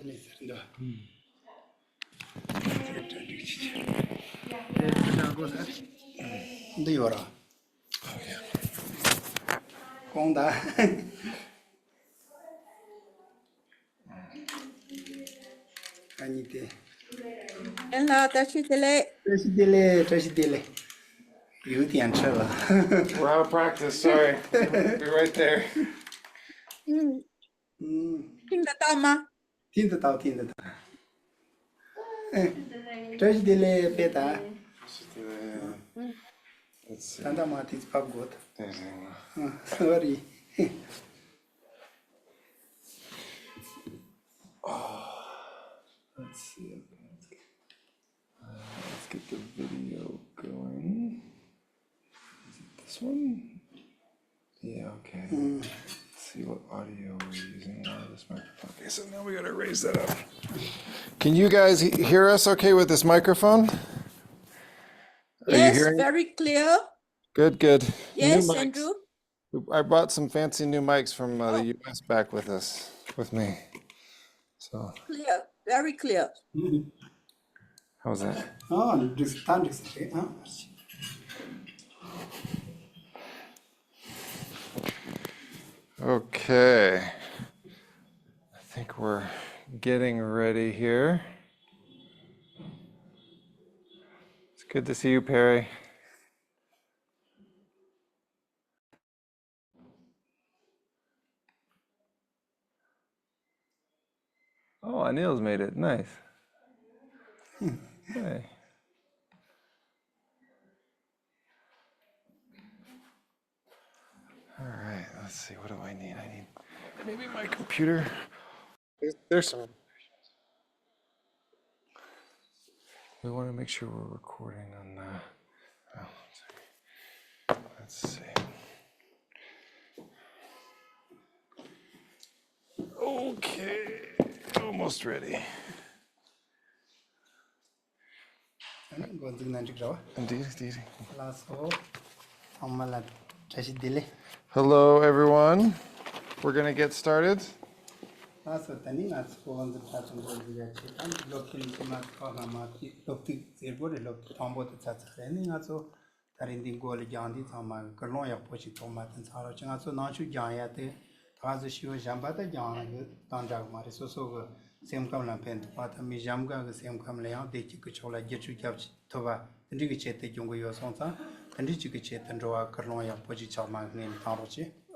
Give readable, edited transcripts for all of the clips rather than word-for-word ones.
We're out of practice, sorry. Be right there. 听得到吗？听得到，听得到。这是的嘞，别打。看到吗？这是不good。sorry。Let's see. Let's get the video going. Is it this one? Yeah, okay. Let's see what audio we're using on this microphone. Okay, so now we gotta raise that up. Can you guys hear us okay with this microphone? Yes, very clear. Good, good. Yes, Andrew. I brought some fancy new mics from the US back with me. So Clear, very clear. how's that? Oh, this time is okay. Okay. I think we're getting ready here. It's good to see you, Perry. Oh, Anil's made it. Nice. Hey. All right, let's see. What do I need? I need maybe my computer. There's some. We want to make sure we're recording on the. Oh, let's see. Okay, almost ready. Indeed. Hello, everyone. We're going to get started.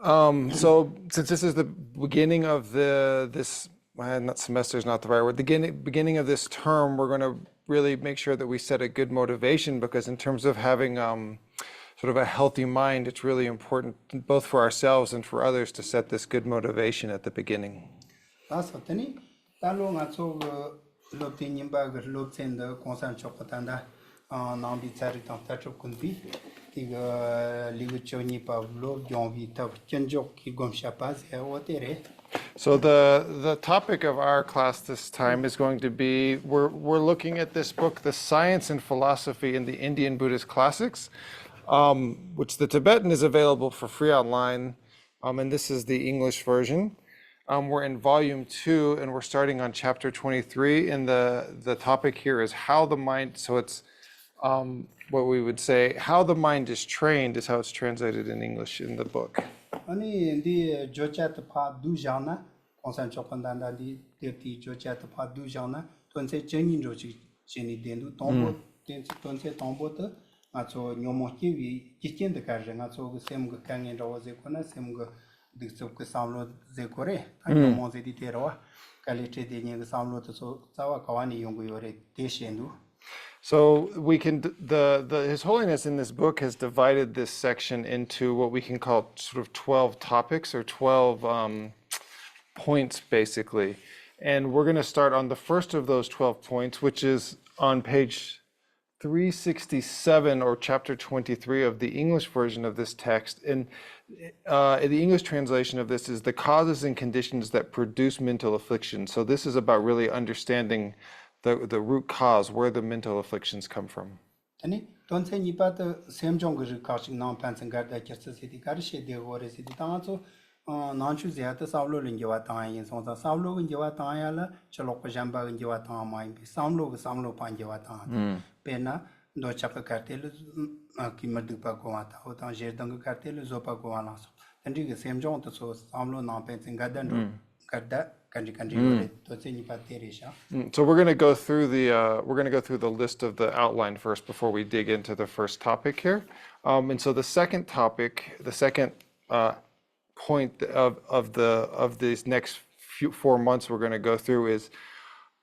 So since this is the beginning of this not semester is not the right word, the beginning of this term, we're going to really make sure that we set a good motivation, because in terms of having sort of a healthy mind, it's really important both for ourselves and for others to set this good motivation at the beginning. So the topic of our class this time is going to be, we're looking at this book, The Science and Philosophy in the Indian Buddhist Classics, which the Tibetan is available for free online, and this is the English version. We're in volume 2, and we're starting on chapter 23, and the topic here is how the mind, so it's what we would say, how the mind is trained is how it's translated in English in the book. So we can, His Holiness in this book has divided this section into what we can call sort of 12 topics or 12 points, basically. And we're going to start on the first of those 12 points, which is on page 367 or chapter 23 of the English version of this text. And the English translation of this is the causes and conditions that produce mental afflictions. So this is about really understanding the root cause, where the mental afflictions come from. Nanchu Ziata Savlo Linjava Tang, Sonsa Savlo Linjava Tangala, Chalok Jamba Linjava Tang, my Samlo Panjava Tang, Pena, do Chaka Cartel, Kimadupa Goata, Hotan Jedang Cartel, Zopa Goanas. And you same John to so Samlo Nampens and Gadan, Gada, Kanji, to Sini Paterisha. So we're going to go through the list of the outline first before we dig into the first topic here. And so the second topic, the second point of these next 4 months we're going to go through is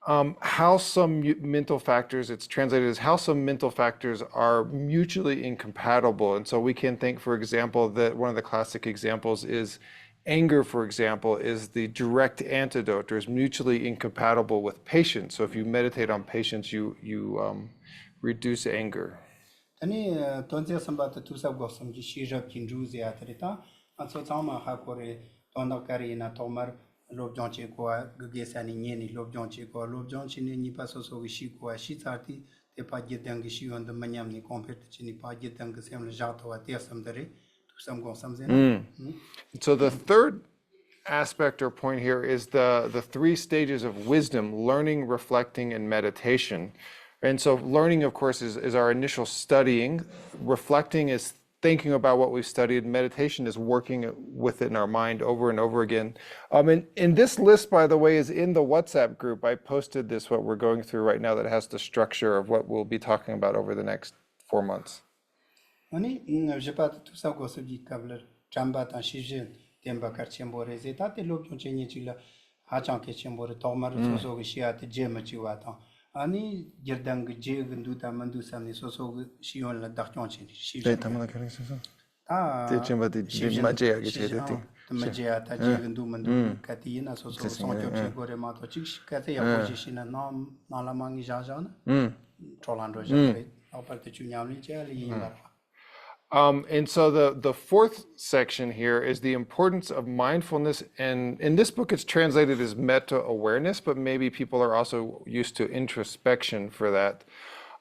how some mental factors, it's translated as how some mental factors are mutually incompatible. And so we can think, for example, that one of the classic examples is anger, for example, is the direct antidote or is mutually incompatible with patience. So if you meditate on patience, you reduce anger. Any Tonsia Sambata Tusa Gossam, Shija Kinjuzi Atrita, and so Tama Hakore, Tonakari, Tomar, Lob John Chicoa, Gugesani Yeni, Lob John Chico, Lob John Chini, Paso Shikoa, Shitati, the Pajetangishu and the Manyamni compared to Chini Pajetangasam Jato at Tiasam some go something. So the third aspect or point here is the 3 stages of wisdom: learning, reflecting, and meditation. And so learning, of course, is our initial studying. Reflecting is thinking about what we've studied. Meditation is working with it in our mind over and over again. And this list, by the way, is in the WhatsApp group. I posted this, what we're going through right now, that has the structure of what we'll be talking about over the next 4 months. Ani, je pas tout ça go se dit câble, Jambata Shijin, Temba Karchembore, Zetate Lobon Chenichilla, Hachan Kechembore, Tomar, Soso, Shiat, Gemachiwata. Ani, Jerdang, Jegunduta, Mandusam, Soso, Shion, la Darchonchi, Shijin. Ah, the Magia, Tajigundu, Mandu, Katina, Soso, Sonjo, Goremato, Chish, Katia, position, and Nalamang Jajan, Trolandro, Alpertunyami, Jelly. And so the fourth section here is the importance of mindfulness. And in this book, it's translated as meta-awareness, but maybe people are also used to introspection for that.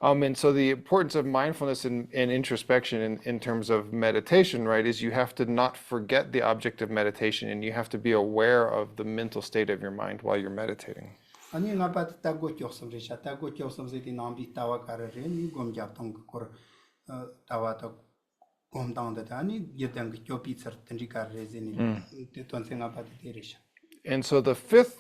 And so the importance of mindfulness and introspection in terms of meditation, right, is you have to not forget the object of meditation, and you have to be aware of the mental state of your mind while you're meditating. Ani nga pat tagot yoksam resha, tagot yoksam zeti nambi tawa karare, ni gom japtong kor tawa to gom down the tani, yetang yopitzer tendrika rezini, te tonsenga pat terisha. And so the fifth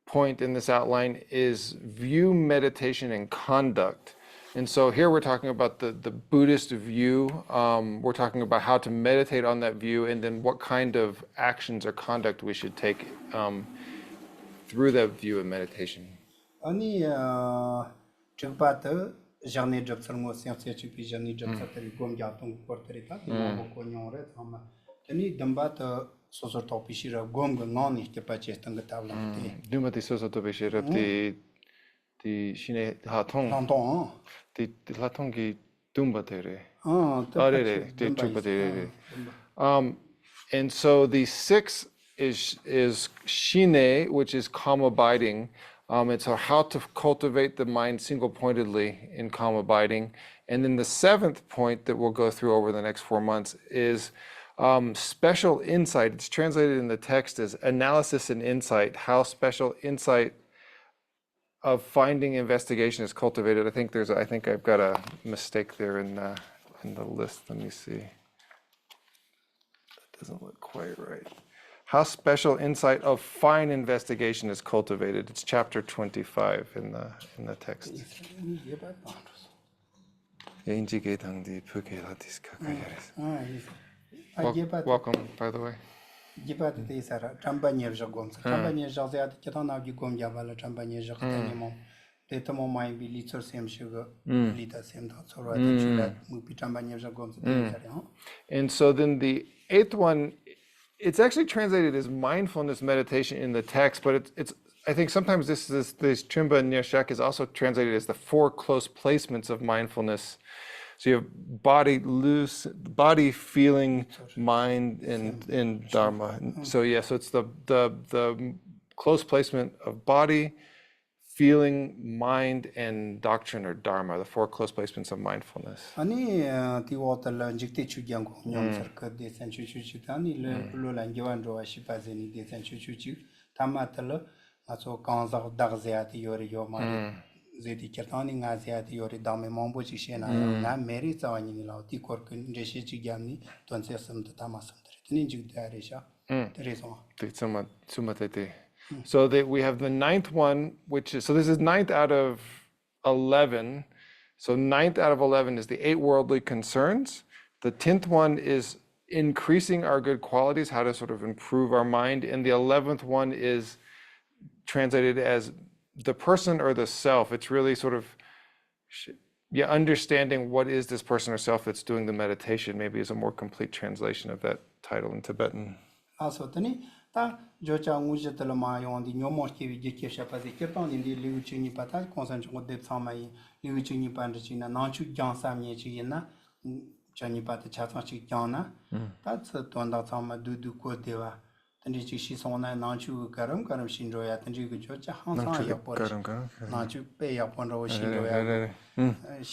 point in this outline is view, meditation, and conduct. And so here we're talking about the Buddhist view. We're talking about how to meditate on that view, and then what kind of actions or conduct we should take through that view of meditation. Ani chukpata jani job salmo science chupi jani job satari gom japtong porterita, mo ko nyore thama. Ani dambata soso topishira gom ngoni ke pache tang tabla te. Dumati soso topishira ti shine hatong. Tanton. Ti hatong ki dumbatere. Arere ti chukpatere. And so the sixth is shine, which is calm abiding. It's how to cultivate the mind single-pointedly in calm abiding. And then the seventh point that we'll go through over the next 4 months is special insight. It's translated in the text as analysis and insight, how special insight of finding investigation is cultivated. I think I've got a mistake there in the list. Let me see. That doesn't look quite right. How special insight of fine investigation is cultivated. It's chapter 25 in the text. Welcome, by the way. And so then the eighth one, it's actually translated as mindfulness meditation in the text, but it's I think sometimes this Chimba Nirshak is also translated as the 4 close placements of mindfulness. So you have body, loose, body, feeling, mind, and dharma. So yeah, so it's the close placement of body, feeling, mind, and doctrine or dharma, the four close placements of mindfulness. 아니 디워터라 직대 추경고 냠서크 대선 추추추다니 로란 교환로와 시바제니 대선 추추추 담마틀 아소 강자 다그제아티 요리 요마리 제디 켈타니 나제아티 요리 담메 몽보지 셴나 나 메리 자와니 라우티 코르킨 제시 지gam니 돈세섬 다마섬 드니 직다레샤 데레소 So that we have the ninth one, which is, so this is ninth out of 11. So ninth out of 11 is the 8 worldly concerns. The 10th one is increasing our good qualities, how to sort of improve our mind. And the 11th one is translated as the person or the self. It's really sort of, understanding what is this person or self that's doing the meditation, maybe is a more complete translation of that title in Tibetan. Also, ता जो चांगुज तलमा योंदी न्योमो के विजे के शपाजे केतों निंदी लिउचिनी पता consent को दे सामाई लिउचिनी पांडचिना नाचु जांसा मिए चिना चानी पाते छाता छि जाना ता तोंदा सामा दुदु को देवा तंजी छि सोना नाचु करम शिनरोया तंजी को जो चा हांसा या पर नाचु पे या पन रो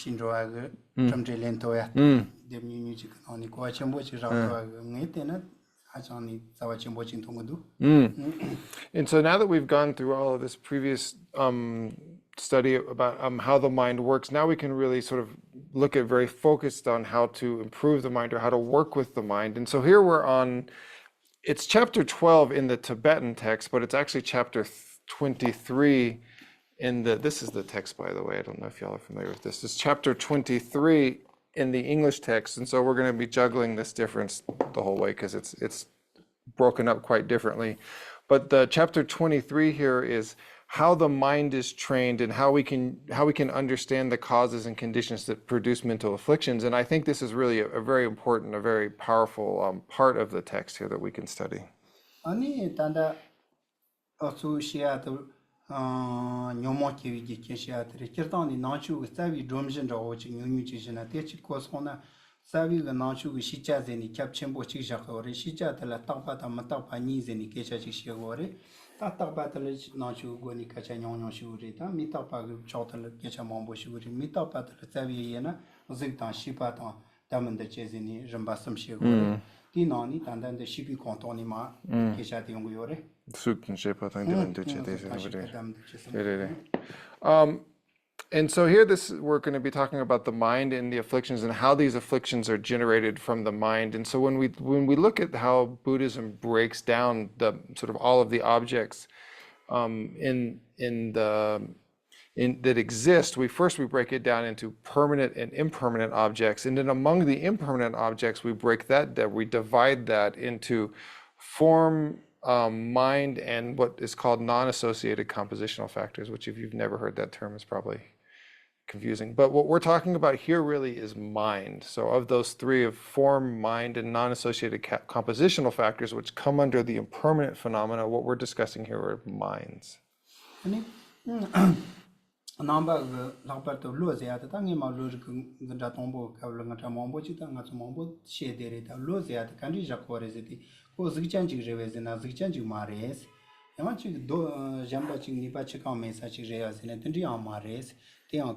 शिनरोया तमजे लेंतोया देमनी छि कनी को चंबो छि रातो ngete na And so now that we've gone through all of this previous study about how the mind works, now we can really sort of look at very focused on how to improve the mind or how to work with the mind. And so here we're on, it's chapter 12 in the Tibetan text, but it's actually chapter 23 in this is the text, by the way. I don't know if y'all are familiar with this. It's chapter 23 in the English text, and so we're going to be juggling this difference the whole way because it's broken up quite differently. But the chapter 23 here is how the mind is trained and how we can understand the causes and conditions that produce mental afflictions. And I think this is really a very important, a very powerful part of the text here that we can study. Nyomo ki gi kesha tre kirtan ni nachu savi dromjin rawo chi nyunyu chi jina te chi ko sona savi ga nachu gi shicha zeni kyapchen bo chi jakore shicha tala taqpa ta mataqpa ni zeni kesha chi shigore ta taqpa tala nachu go ni kacha nyonyo shigore ta mi taqpa gi chotal kesha mambo shigore mi taqpa tala savi yena zigtan shipa ta damanda che zeni jamba sam shigore ti nani tandan de shipi kontoni ma kesha ti yongo yore. And so here we're going to be talking about the mind and the afflictions and how these afflictions are generated from the mind. And so when we look at how Buddhism breaks down the sort of all of the objects that exist, we break it down into permanent and impermanent objects. And then among the impermanent objects, we divide that into form, mind, and what is called non-associated compositional factors, which if you've never heard that term is probably confusing. But what we're talking about here really is mind. So of those three, of form, mind, and non-associated compositional factors, which come under the impermanent phenomena, what we're discussing here are minds. Zigchanjig revezena zigchanjig mares yamachig do jamba chig nipa chika mesa chig reyazena tendri amares tiang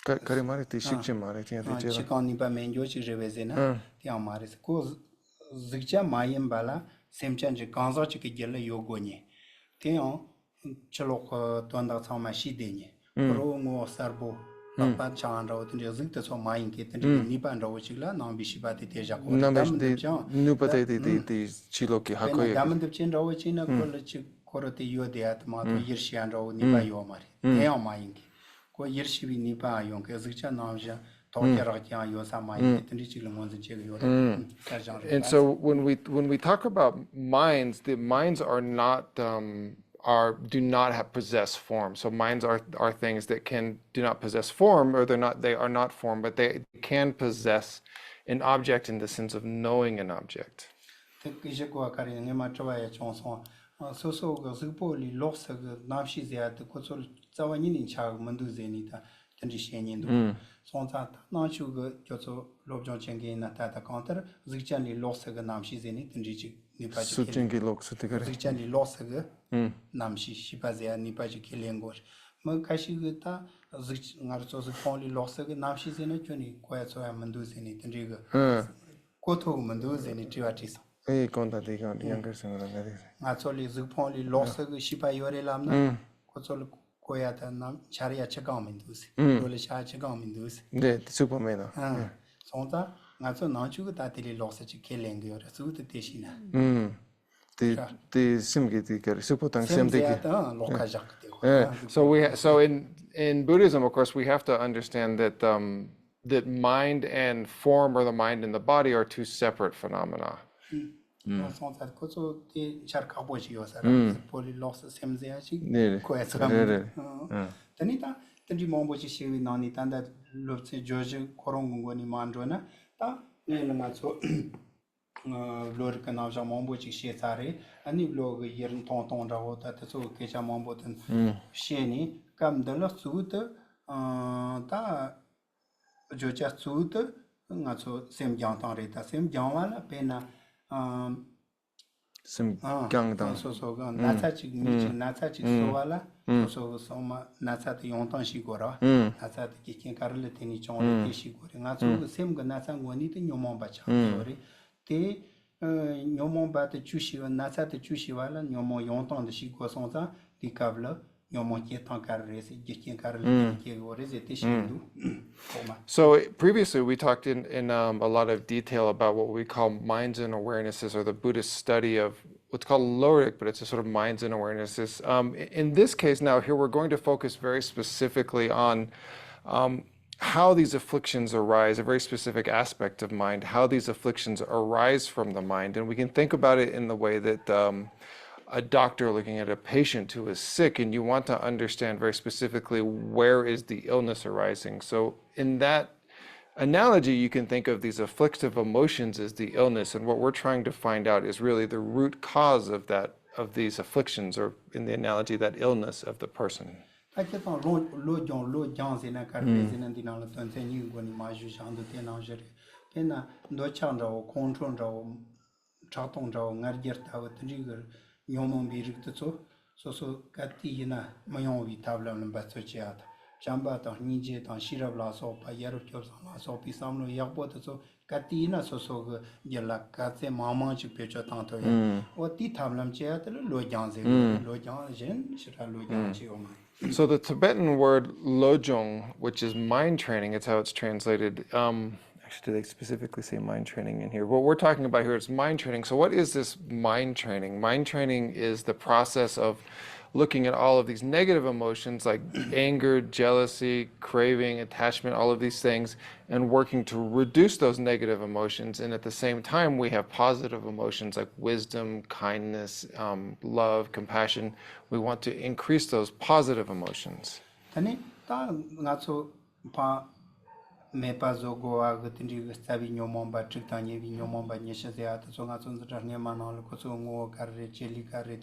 kare mare ti shikche mare tiang ti chika nipa menjo chig revezena tiang mares ko zigcha mayem bala semchanjig kanza chig gele yogonye tiang chalok tonda tsama shidenye ro ngo sarbo pa chan ro tendri zigta so mayin ke tendri nipa ro chigla nambi shibati teja ko nupate ti chilo ki hakoye damand chen ro china ko chi korote yode atma to yirshian ro nipa yo mari ne mayin ko yirshibi nipa yon ke zigcha namja to kera kya yo sa mayin tendri chigla monze che yo. And so when we talk about minds, the minds are not do not possess form. So minds are things that do not possess form, or they are not form, but they can possess an object in the sense of knowing an object. Namshi Shipazia Nipaji Kilengor Mo kashi gita zik ngar so zik pon li losa ge nam shi zene chuni koya so ya mandu zene tendri ge ko to mandu zene tiwa tisa Konta di kan younger singara ngari. nga so li zik pon li losa ge shipa yore lam na ko so li koya ta nam chariya chakang mandu zi lo le sha chakang mandu zi 네, 슈퍼맨아. sonza nga so nang chu ge ta tili losa chi ke leng ge yore su te te shi na 디 심기 디가 슈퍼당 sem 심디기. zaya ta loka jak te So in Buddhism, of course, we have to understand that that mind and form, or the mind and the body, are two separate phenomena. sonza ko so te char ka bo chi yo sa poli losa sem zaya chi 네, ko ya sa tani ta tani mo bo chi shi na ni tan da lo che joje korong ngo ni man ro na ta ne na so lor ka na ja mo bo chi shi sa re ani lo ge yer ton ton ra ho ta so ke cha mo bo tan shi ni kam da la su ta ta jo cha su ta nga so sem jang tang re ta sem jang wa la pe na 심강당. so na cha chi mi chi na cha chi so wa la so ma na cha ta yong tang shi go ra na cha ta ki kin kar le te ni chong le te shi go re nga so sem ga na cha ngo ni te nyom ba cha so re te nyom ba te chu shi na cha te chu shi wa la nyom yong tang de shi go so za di ka vla nyom ki tang kar re se ki kin kar le te go re ze te shi du So previously we talked in a lot of detail about what we call minds and awarenesses, or the Buddhist study of what's called Lorik, but it's a sort of minds and awarenesses. In this case now, here we're going to focus very specifically on how these afflictions arise, a very specific aspect of mind, how these afflictions arise from the mind. And we can think about it in the way that a doctor looking at a patient who is sick, and you want to understand very specifically where is the illness arising. So in that analogy, you can think of these afflictive emotions as the illness, and what we're trying to find out is really the root cause of these afflictions, or in the analogy, that illness of the person. Achetan lo jang se na kar le se na dina la ton se ni go ni ma ju shang de te na jere ke na ndo chang ra o control ra o cha tong ra o ngar ger ta o tri ger nyom bi rik te so ka ti na ma yong vi ta bla ba so che at chamba ta ni je ta shi ra bla so pa yar kyo sa la so pi sam lo yak bo te so ka ti na so ge ye la ka se ma ma chi pe cha ta to ya o ti ta blam che at lo jang se lo jang jen shi ra lo jang chi o ma. So the Tibetan word lojong, which is mind training, it's how it's translated. Actually, do they specifically say mind training in here? What we're talking about here is mind training. So what is this mind training? Mind training is the process of looking at all of these negative emotions like anger, jealousy, craving, attachment, all of these things, and working to reduce those negative emotions. And at the same time, we have positive emotions like wisdom, kindness, love, compassion. We want to increase those positive emotions. Tani ta nga so pa me pa zo go a gatin ri sta vi nyomon ba trik ta nye vi nyomon ba nye she ya ta so nga so nza ne ma na ko so ngo kar re cheli kar re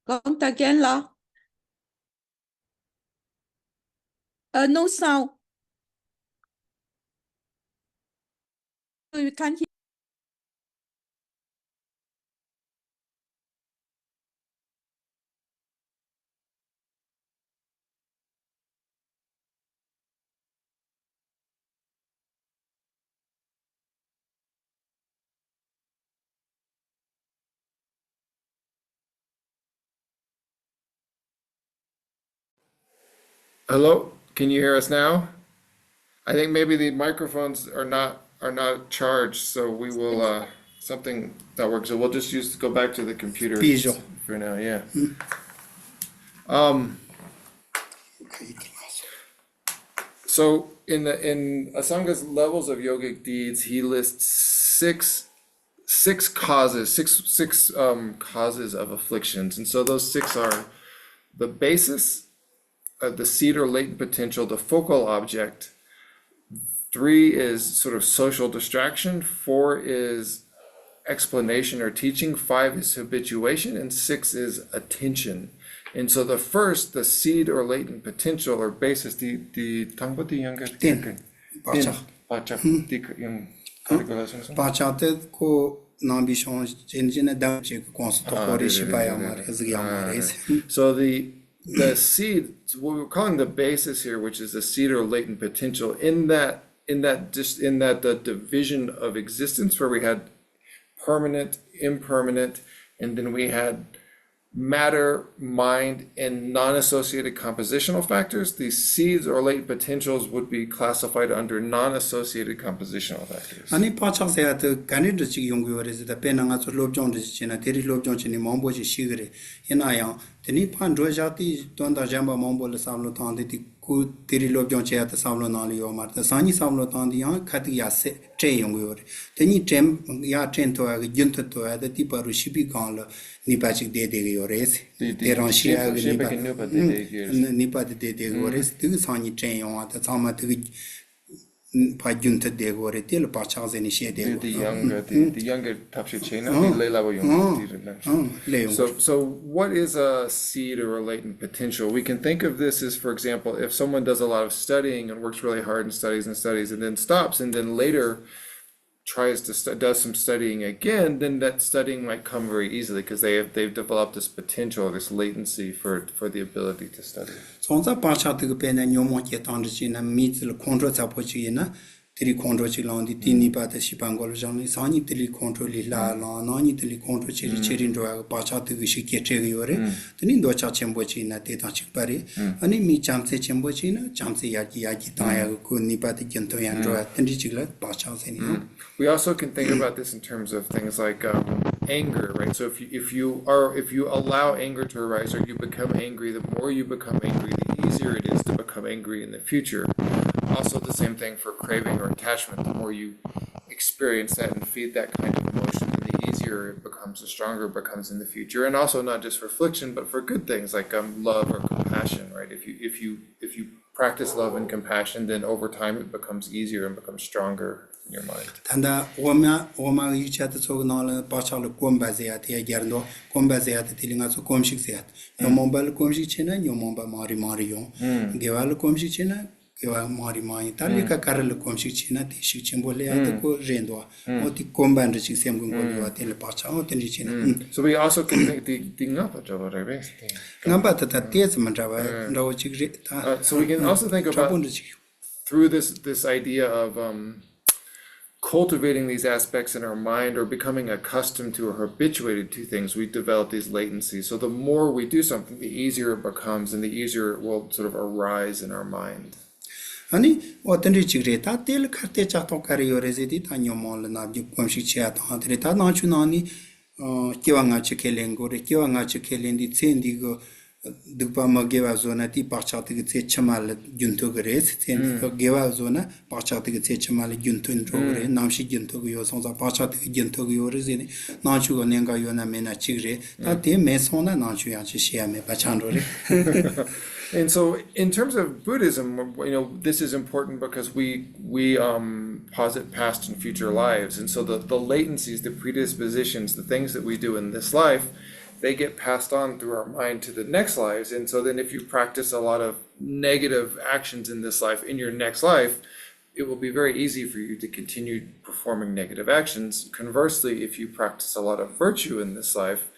Count again là. No sound. You can't hear. Hello, can you hear us now? I think maybe the microphones are not charged, so we will something that works. So we'll just go back to the computer Visual. for now. Yeah. So in Asanga's levels of yogic deeds, he lists six causes of afflictions, and so those six are the basis, the seed or latent potential, the focal object. 3 is sort of social distraction. 4 is explanation or teaching. 5 is habituation, and 6 is attention. And so the first, the seed or latent potential or basis, the tangbati younger Pacha te ko nambi shon jenjine dam che ko to kori shibaya mar zgya So the seed, what we're calling the basis here, which is the seed or latent potential, in that the division of existence where we had permanent, impermanent, and then we had matter, mind, and non-associated compositional factors. These seeds or latent potentials would be classified under non-associated compositional factors. Ani pacha se at kanid chi yong yo res da penanga so lobjong de china teri lobjong chini mombo ji shigre ina ya teni pan ro jati tonda jamba mombo le samlo tande ti ku teri lobjong che at samlo na li yo mar ta sani samlo tande ya khati ya se tre yong yo re teni tem ya tren to ya gyunt to ya da ti paru shibi kan lo ni pa chi de yo res de ran shi ya ni pa de yo res ti sani tren yo ta sama ti pa gyunt de go re tel pa cha ze ni she de The younger tapshechena, the lay level young. So what is a seed or a latent potential? We can think of this as, for example, if someone does a lot of studying and works really hard and studies and then stops and then later tries to does some studying again, then that studying might come very easily because they've developed this potential, this latency for the ability to study. Sonza pacha de pena nyomo ke tande china mitzl control sa pochi na tri control chi landi tini pa de shipangol jani sani tri control la nani tri control chi chirin ro pacha de shi ke che yore tini do cha chembo chi na te ta chi pare ani mi chamse chembo chi na chamse ya ki ta ya ko ni pa de gento yan ro tini chi la pacha se ni. We also can think about this in terms of things like anger, right? So if you allow anger to arise or you become angry, the more you become angry, the easier it is to become angry in the future. Also the same thing for craving or attachment. The more you experience that and feed that kind of emotion, the easier it becomes, the stronger it becomes in the future. And also not just for affliction, but for good things like love or compassion, right? If you practice love and compassion, then over time it becomes easier and becomes stronger in your mind. Tanda oma yichat so na pacha le komba zeyat ya gerndo komba zeyat tilinga so komshik zeyat yomombal komshik chena yomomba mari yo gewal komshik chena gewa mari tali ka karle komshik chena ti shik chembole ya ko rendo oti komba ndri sem gongol wa tele pacha o teni chena. So we also can think the ngapa jawara best. Ngamba ta tes mandrawa ndo chigre ta. So we can also think about through this idea of cultivating these aspects in our mind or becoming accustomed to or habituated to things, we develop these latencies. So the more we do something, the easier it becomes and the easier it will sort of arise in our mind. Ani otendri chigre ta tel kharte cha to kari yore zedi ta nyomol na bi komshi cha ta tre ta na chunani kiwanga chikelengo re kiwanga chikelendi tsendi go dukpa ma gewa zona ti pacha ti tse chamal junto gres tsen gewa zona pacha ti tse chamal junto ndro namshi junto go yo sonza pacha ti junto go yo re zeni na chu go nenga yo na mena chigre ta te me sona na chu ya chi shia me pachando re. And so in terms of Buddhism, this is important because we posit past and future lives. And so the latencies, the predispositions, the things that we do in this life, they get passed on through our mind to the next lives. And so then if you practice a lot of negative actions in this life, in your next life, it will be very easy for you to continue performing negative actions. Conversely, if you practice a lot of virtue in this life,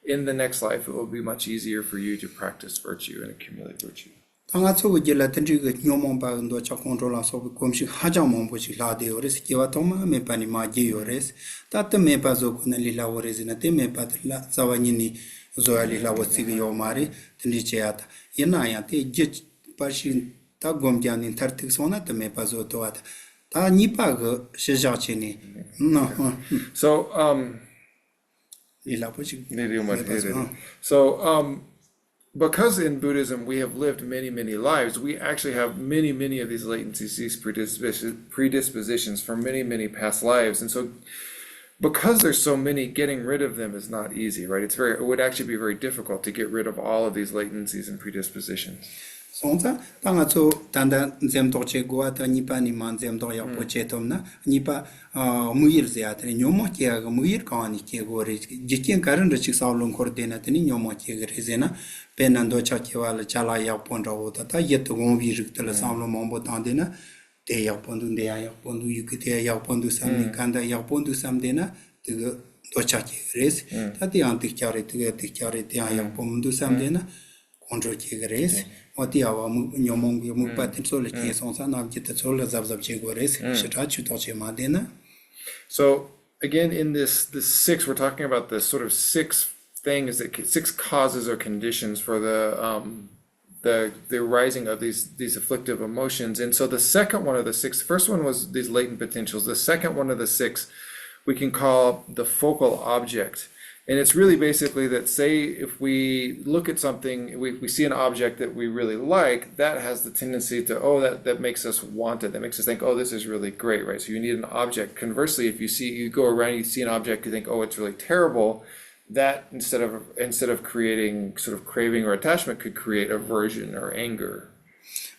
in the next life, it will be much easier for you to practice virtue and accumulate virtue. Tanga tso gela tendri ge nyomon ba ndo cha control so komshi haja mombo chi la de ores kiwa toma me pani ma ge ores tat me pa zo kun li la ores na te me pa la zawani ni zo ali la wasi ge yo mari tendri che ata yana ya te je Pashin ta gomdian in tartik sona to me pazotoat. Ta nipag shijachini. No, So, ilapochi. so, because in Buddhism we have lived many, many lives, we actually have many, many of these latencies, these predispositions from many, many past lives. And so, because there's so many, getting rid of them is not easy, right? It would actually be very difficult to get rid of all of these latencies and predispositions. Sonza, tanga so tanda zemdoche goata nipa ni man zemdoya pochetomna, nipa muir zeatre, nyomo kia muir kani kia gore, jikin karan de chiksawlung kordena tani nyomo kia rezena, penando chakiwala chala yapon rawota, ta yet gonvi rictala samlo mombo tandena, de yapondu de yapondu yukite yapondu samni kanda yapondu samdena, the dochaki res, tati antikari to get the charity ayapondu samdena. Control Chigres, or the hour Yomong Mupatin Solar Sonsan of Jetta Solar Zabzab Chigores, Shatachu Toche Madena. So again, in this six, we're talking about the sort of six things six causes or conditions for the rising of these afflictive emotions. And so the second one of the six, first one was these latent potentials. The second one of the six we can call the focal object. And it's really basically that, say, if we look at something, we see an object that we really like, that has the tendency to, that makes us want it. That makes us think, oh, this is really great, right? So you need an object. Conversely, if you go around, you see an object, you think, oh, it's really terrible. That instead of creating sort of craving or attachment could create aversion or anger.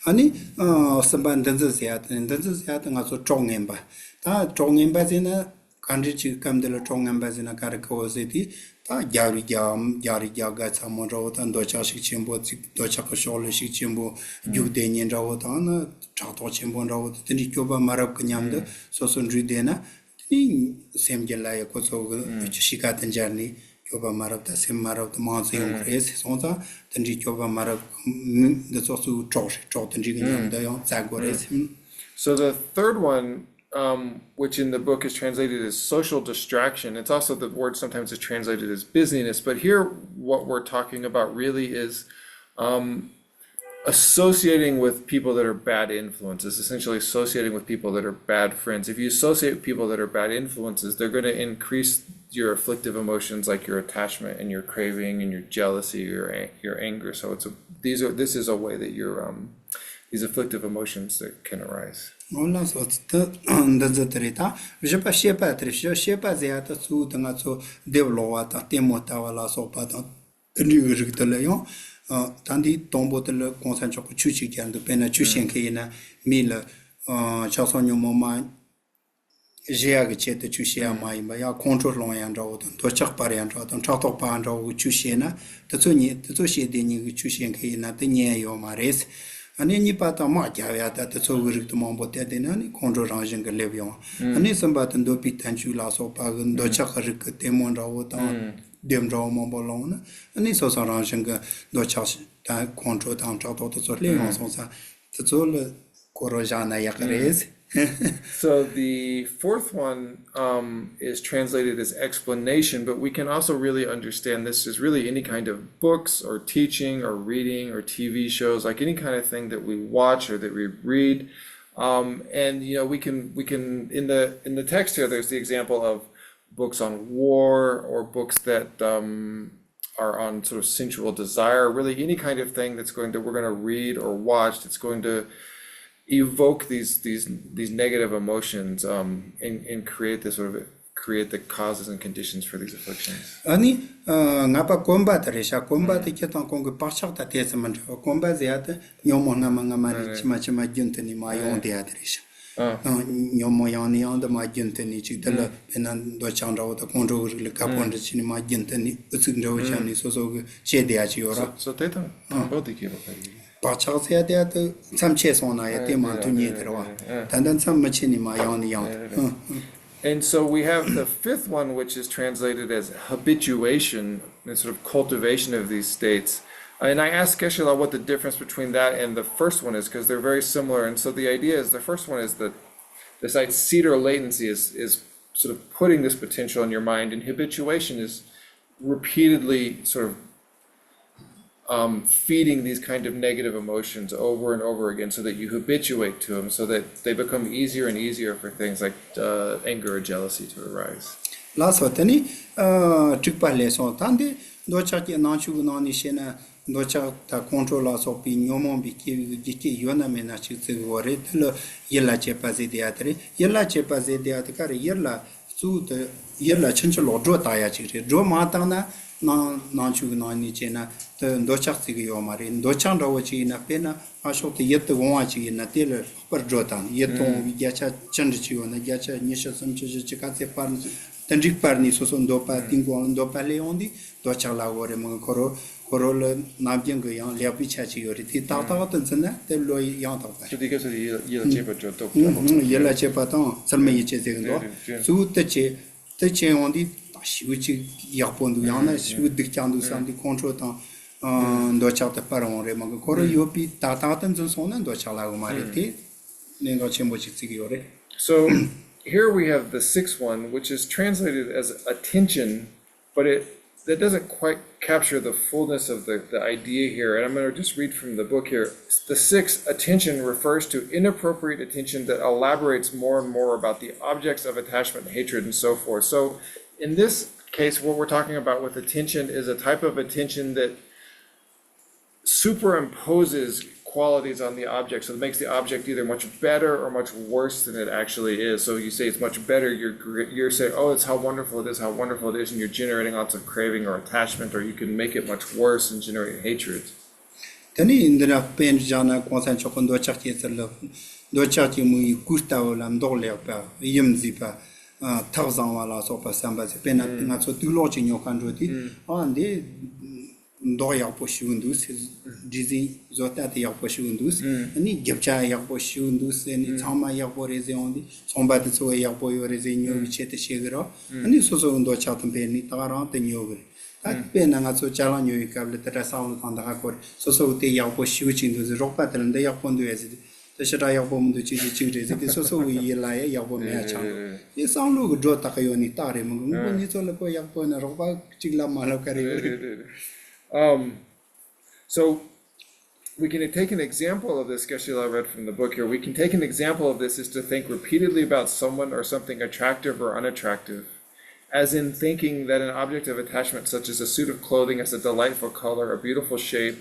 Ani, samban danzaziyat nga so chongemba. Ta chongemba zina, country to come the long ambassador Caracos City, Yari Yaga Samorot and Dochashi Chimbo, Dochaka Shole Shichimbo, Judanian Rawatana, Chato Chimbo Rawat, Tinikoba Marab Kanyamda, Sosun Ridena, same Jelaya Koso, Shikat and Journey, Yoba Marab, the same Marab, the Monsignor Grace, Sonsa, Tinikoba Marab, that's also Josh, Trot and Jigan, Zagores. So the third one, which in the book is translated as social distraction. It's also the word sometimes is translated as busyness, but here what we're talking about really is associating with people that are bad influences, essentially associating with people that are bad friends. If you associate with people that are bad influences, they're going to increase your afflictive emotions like your attachment and your craving and your jealousy, your anger. So this is a way that these afflictive emotions that can arise. Ola so the treta, Japa Shepa Trisha, Shepa Zeata Su Tangaso, Devloata, Temota, Wala Sopata, Leon, Tandi Tombotel, Consancho Chuchi, and the Pena Chushinkina, Miller, Chasonio Moma, Jiagachet, Chushia, my control and road, Tochak Parian road, and Chato Pando, Chushina, the Tushi Dini Chushinkina, the Neo Mares. And any part of my that the so good to Mombo Tedinani, control ranging a levion. And it's about and do pitanchula so pagan, dochaka demon rawota, dem draw mombolona, and it's also ranging dochas control down chato to leon sonsa. That's all corojana yakares. So the fourth one is translated as explanation, but we can also really understand this as really any kind of books or teaching or reading or TV shows, like any kind of thing that we watch or that we read. And we can in the text here, there's the example of books on war or books that are on sort of sensual desire. Really any kind of thing we're going to read or watch that's going to evoke these negative emotions and create the causes and conditions for these afflictions. Ani ngapa combat resha combat ketan kong parchata tesman combat zeata nyomona mangamari chima juntani ma yon teatrisha. Nyomo yani on the majentani chitala penan do chandra the control le capon de cinema juntani utsindo chani so chedeachi ora. So teta bodi kiva. Pachasya that some chess on I at him to Nidrawa. And then some machine my own young. And so we have the fifth one, which is translated as habituation and sort of cultivation of these states. And I asked Geshe what the difference between that and the first one is, because they're very similar. And so the idea is the first one is that this seed or latency is sort of putting this potential in your mind, and habituation is repeatedly sort of feeding these kind of negative emotions over and over again so that you habituate to them, so that they become easier and easier for things like anger or jealousy to arise. Last watani trikpa lesson tandi docha ki nanchu nani shena docha ta control so opinion bi ki yona mena chi wore tlo yella che pazi teatre yella che pazi teatre kar yella su de yella chencho lo dro ta ya chi ro ma ta na nanchu nani chena de docha ti yo mari docha ro chi na pena asho te yet won chi na tel par dro ta yet ton ya cha chen chi yo na ya cha ni sha sam chi ka se par Tandrik parni soson dopa tingwang dopa leondi docha la ore mo korol nabjeng yang liapi chachi yori ti ta tanzana te lo yang ta pa. So because of the yela chepa joto. Yela chepa tan salme yeche zegndo su te che ondi shu chi yapondu yana shu dikchandu samdi control tan docha ta paron re mo koro yopi ta tanzan sonan docha la umare ti nengo chembo chi yore. So here we have the sixth one, which is translated as attention, but that doesn't quite capture the fullness of the idea here. And I'm going to just read from the book here. The sixth, attention, refers to inappropriate attention that elaborates more and more about the objects of attachment, hatred, and so forth. So in this case, what we're talking about with attention is a type of attention that superimposes qualities on the object, so it makes the object either much better or much worse than it actually is. So you say it's much better, you're saying, oh, it's how wonderful it is, and you're generating lots of craving or attachment, or you can make it much worse and generate hatred. Tani indra pen jana konsan chokon do chakti tsalo do chakti mu kusta wala ndole pa yimzi pa thousand wala so pa samba se pen na so tulo chi nyokan roti ande do ya po shundus dizi zota te ya po shundus ani gebcha ya po shundus ani chama ya po reze ondi somba te so ya po yo reze nyo bichete shegro ani so so ndo chatam pe ni tagaran te nyogre at pe na nga so chala nyo ikable te rasaun kanda ka kor so so te ya po shu chindu ze rokpa te nda ya po ndo ezi te shara ya po mundu chi chi reze te so so wi la ya po me cha ye saun lo do ta ka yo ni tare mo ni so le po ya po na rokpa chigla malo kare. So we can take an example of this. Geshe La read from the book here. We can take an example of this is to think repeatedly about someone or something attractive or unattractive, as in thinking that an object of attachment, such as a suit of clothing, has a delightful color, a beautiful shape,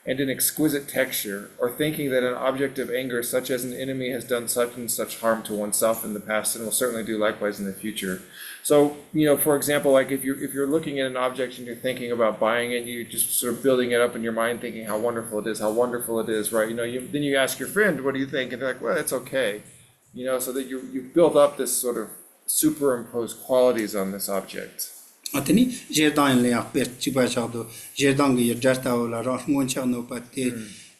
and an exquisite texture, or thinking that an object of anger, such as an enemy, has done such and such harm to oneself in the past and will certainly do likewise in the future. So, for example, like if you're looking at an object and you're thinking about buying it, you're just sort of building it up in your mind, thinking how wonderful it is, right? Then you ask your friend, what do you think? And they're like, well, it's okay. So that you build up this sort of superimposed qualities on this object. Atini jerdan le akper chiba chado jerdan ge jarta wala rangon chano patte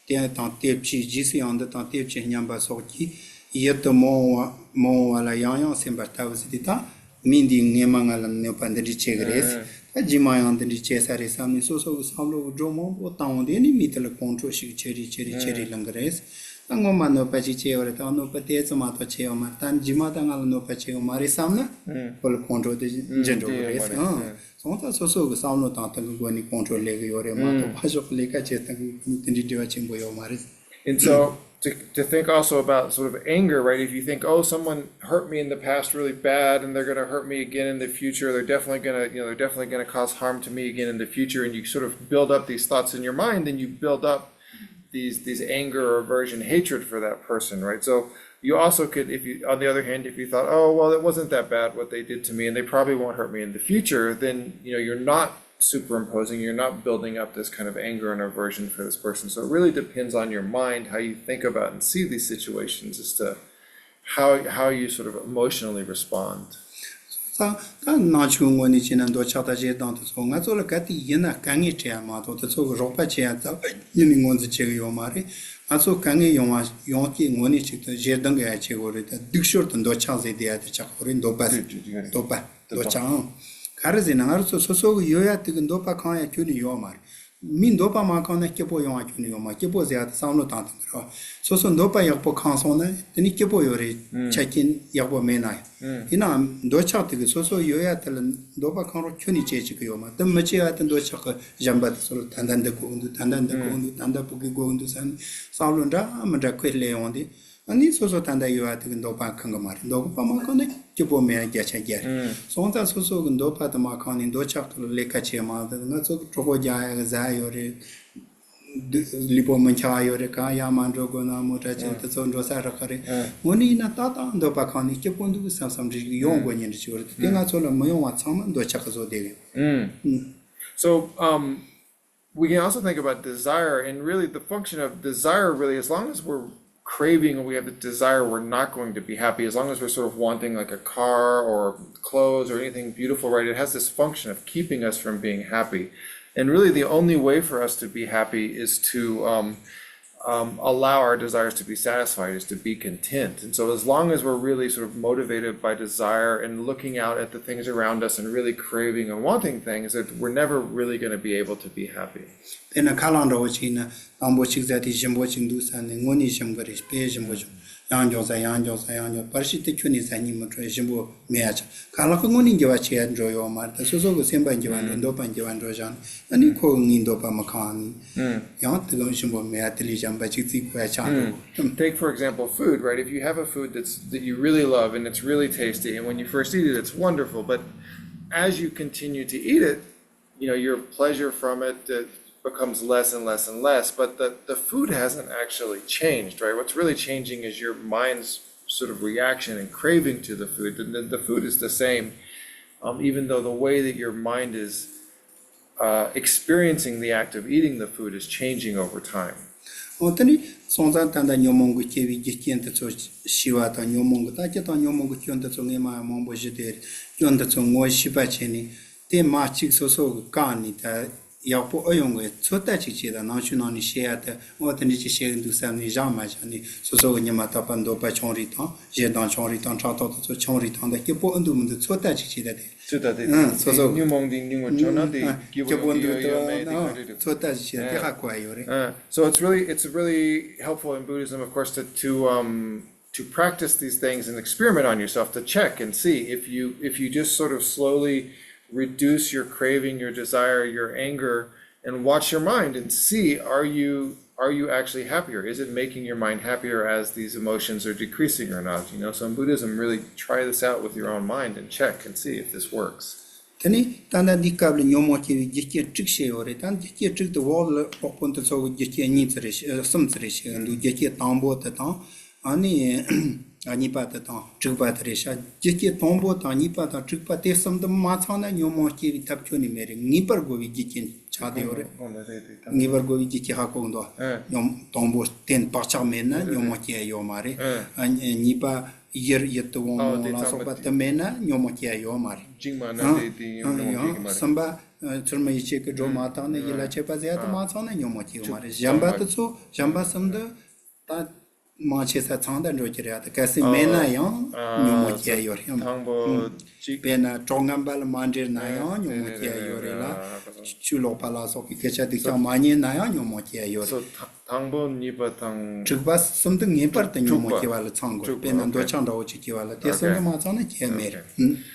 te tante chi jisi ande tante chi nyamba soki yet mo wala yan sembata usita mindi ngemangala ne pandri chegres ajima ande che sare samni so samlo dromo o taonde ni mitel control shi cheri langres Angoma no pachi che ore ta no pate so ma to che o ma tan jima ta ngal no pachi o mari samna pol control de gender res so ta so go sam no ta ta go ni control le go ore ma to pa so le ka che ta ni de wa chimbo yo mari. And so to think also about sort of anger, right? If you think, oh, someone hurt me in the past really bad and they're going to hurt me again in the future, they're definitely going to cause harm to me again in the future, and you sort of build up these thoughts in your mind, then you build up these anger, aversion, hatred for that person, right? So you also could, on the other hand, if you thought, oh, well, it wasn't that bad what they did to me, and they probably won't hurt me in the future, then you're not superimposing, you're not building up this kind of anger and aversion for this person. So it really depends on your mind, how you think about and see these situations as to how you sort of emotionally respond. Ta na chungo ni chinan do chata je dan to nga zo la kati yena kangi che ma to so ropa che ta ni ngon che yo mare aso kangi yon ki ngoni chi to je dang ga che go re ta dikshor tan do cha ze de ya cha ko rin do pa do cha kar ze na so yo ya ti do pa kha ya chu ni yo mare min dopa ma kana kepo yo akuni yo ma kepo zia samlo ta ta so so dopa ya po khanso na teni kepo yo re check-in ya po mena ina do cha te so so yo ya tel dopa khan ro kyuni che chi yo ma tam ma che ya tan do cha ka jamba so tandan de ko undu tanda pu ki go undu san samlo nda ma da kwe le yon de ani so so tanda yo ya te dopa khan ga ma dopa ma kana kepo me ya cha ya so ta so so dopa ta ma khan ni do cha le ka che ma na so trobo ja za yore lipo mancha yore ka ya mandro go na mo ta chen ta son ro sa ra khare moni na ta ta ndo pa khani ke pondu sam sam ji yong go nyen ji ore te nga so la mo yong wa cham ndo cha zo de So we can also think about desire, and really the function of desire, really, as long as we're craving and we have the desire, we're not going to be happy. As long as we're sort of wanting like a car or clothes or anything beautiful, right? It has this function of keeping us from being happy. And really the only way for us to be happy is to allow our desires to be satisfied, is to be content. And so as long as we're really sort of motivated by desire and looking out at the things around us and really craving and wanting things, that we're never really going to be able to be happy. Then a calendar watching ambo chik that is jimbo ching do san ngoni shim garish pe jimbo yang jo parshi te chuni san ni mo tre jimbo meach kala ko ngoni gewa che andro yo mar ta so so go semba gewa ndo pan gewa andro jan ani ko ngi ndo pa makan yang te go jimbo me atli jamba chik ti ko cha Take, for example, food, right? If you have a food that you really love and it's really tasty, and when you first eat it, it's wonderful, but as you continue to eat it, you know, your pleasure from it becomes less and less and less, but the food hasn't actually changed, right? What's really changing is your mind's sort of reaction and craving to the food. The food is the same, even though the way that your mind is experiencing the act of eating the food is changing over time. Otani sonza tanda nyomongu chevi jikien ta so shiwa ta nyomongu ta ke ta nyomongu kyon ta so ngema mombo jide kyon ta so ngo shiba cheni te ma chik so so ka ni ta ya po oyong e chota chik che da na chu na ni shea ta otani chi she ndu sam ni ja ma cha ni so so nyama ta pan do pa chong ri ta je dan chong ri ta cha ta so chong ri ta da ke po ndu mun chota chik che da de So it's really helpful in Buddhism, of course, to practice these things and experiment on yourself, to check and see if you just sort of slowly reduce your craving, your desire, your anger, and watch your mind and see, are you actually happier? Is it making your mind happier as these emotions are decreasing or not? You know, so in Buddhism, really try this out with your own mind and check and see if this works. Tani tanda dikable nyomo ki jike trikshe ore tan jike trik the wall ponto so jike ni tsre sam tsre she ndu jike tambo ta ta ani ani pa ta ta trikpa tre sha jike tambo ta ni pa ta trikpa te sam da ma chana nyomo ki tap choni mere ni par go vi jike cha de ore ni par go vi jike ha ko ndo nyom tambo ten pa cha mena nyomo ki yo mare ni pa yer yet won la so pa mena nyomo ki yo mare samba churma iche ke do mata ne yela chepa zya ta ma chana nyomo ki yo mare jamba to so jamba samda ta ma che sa chanda ro jira ta kasi mena yo nyomo ki yo Tangbo pena tongam bal mandir na yo nyomo ki yo la chulo pala so ki kecha di cha mani na yo nyomo ki yo so Tangbo nipa tang chukba something nge par ta nyomo ki wala chango pena do chanda o chi ki wala te so ma chana ki mere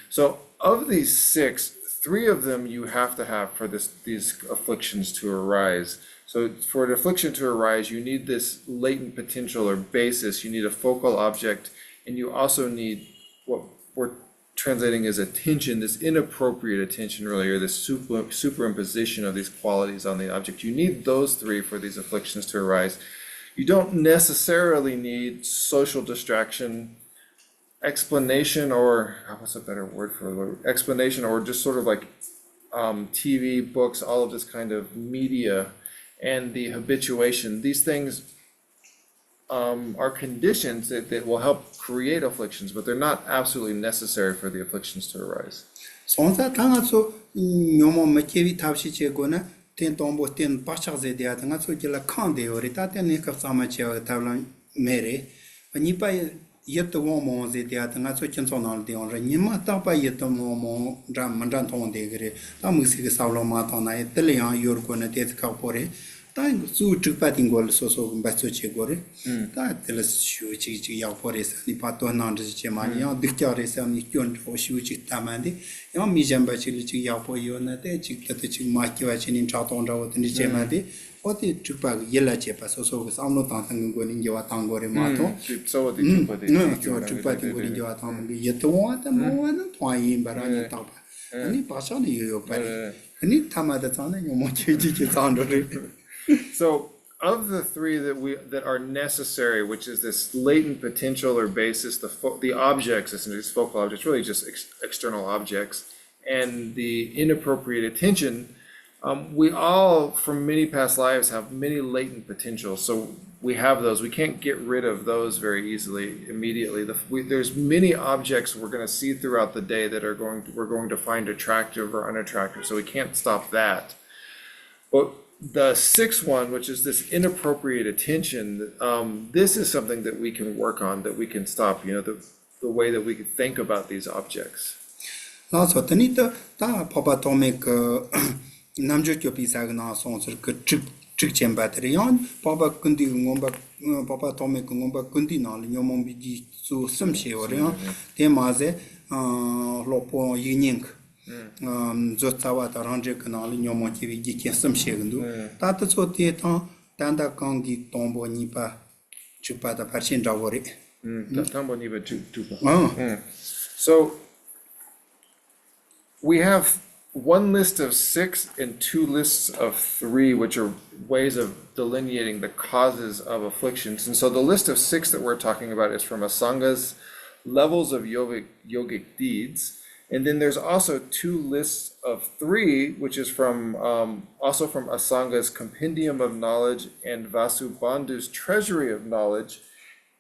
So of these 6, 3 of them you have to have for these afflictions to arise. So for an affliction to arise, you need this latent potential or basis, you need a focal object, and you also need what we're translating as attention, this inappropriate attention really, or this superimposition of these qualities on the object. You need those 3 for these afflictions to arise. You don't necessarily need social distraction, explanation, or what's a better word for it? Explanation, or just sort of like TV, books, all of this kind of media and the habituation. These things are conditions that will help create afflictions, but they're not absolutely necessary for the afflictions to arise. sonsa tanga so nyomo makevi tapshi che gona ten tombo ten pachak ze dia tanga so kila kan de ore ta ten ne ka sama che tabla mere ani pa yet the woman the theatre, not so on all the honor. Nima tapa yet the woman, Mandan Ton degree, Tamusi Salomatona, Telian, you're going to take corpore. Time so to patting gold so Basoche Gore. That tells Shuchi Yaporis, Nipato non Gemania, Dictaris and Nikion for Shuchi Tamandi, Yon Mijamba Chilichi Yapo Yona, the chick that the chick Makivachin in Chaton Road in the Gemadi, what it took back Yella Chepas, also I'm not going in your tango remato. So the No, to patting good in your tongue, yet the water more than twine, but on your top. Any pass on you, any time at the time, you want to sound of it. So of the three that are necessary, which is this latent potential or basis, the objects, these focal objects, really just external objects, and the inappropriate attention, we all, from many past lives, have many latent potentials. So we have those. We can't get rid of those very easily, immediately. There's many objects we're going to see throughout the day that we're going to find attractive or unattractive. So we can't stop that. But the sixth one, which is this inappropriate attention, this is something that we can work on, that we can stop, the way that we can think about these objects. Also, Tanita, Papa-tomic Namjo Pisagna songs trick battery on Papa Kundi Ngomba, Papa-tomic Ngomba Kundinal, Yomombi to some share, Temaze, Lopo Yinink. Zotawata Range Canal in your motivi some shagundu. That's what the Tanda Kongi Tombo Nipa Chupata Pachin Javori. Tombo Nipa Chupa. So we have one list of 6 and 2 lists of 3, which are ways of delineating the causes of afflictions. And so the list of 6 that we're talking about is from Asanga's levels of yogic deeds. And then there's also 2 lists of 3, which is from also from Asanga's Compendium of Knowledge and Vasubhandu's Treasury of Knowledge.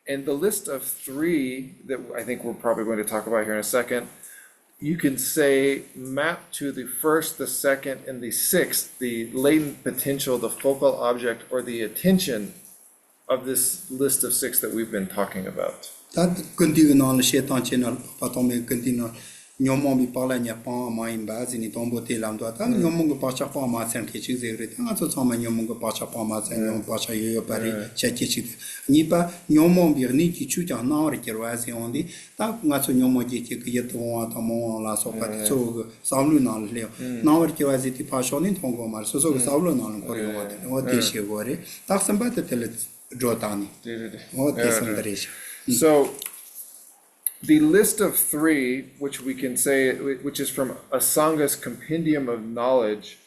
And the list of 3 that I think we're probably going to talk about here in a second, you can say map to the first, the second, and the 6th, the latent potential, the focal object, or the attention of this list of 6 that we've been talking about. That continual Shetan channel, Patome continue. Nyomobi Palanya Palm, my baz in Tombo Telamdo, Yomungo Pacha Palmas and Kitchis, everything. I saw some Yomungo Pacha Palmas and Yom Pacha Yopari, Chakichi. Nipa, Yomombi, Niki Chuta, now Rikirazi only. That Natsu Yomoji get one Tamon Lasso, so Salunan Leo. Now Rikirazi Pashon in Tongomar, so Salunan Korea, what is she worry? That's some better tell it Jotani. What is the So the list of 3, which we can say, which is from Asanga's Compendium of Knowledge,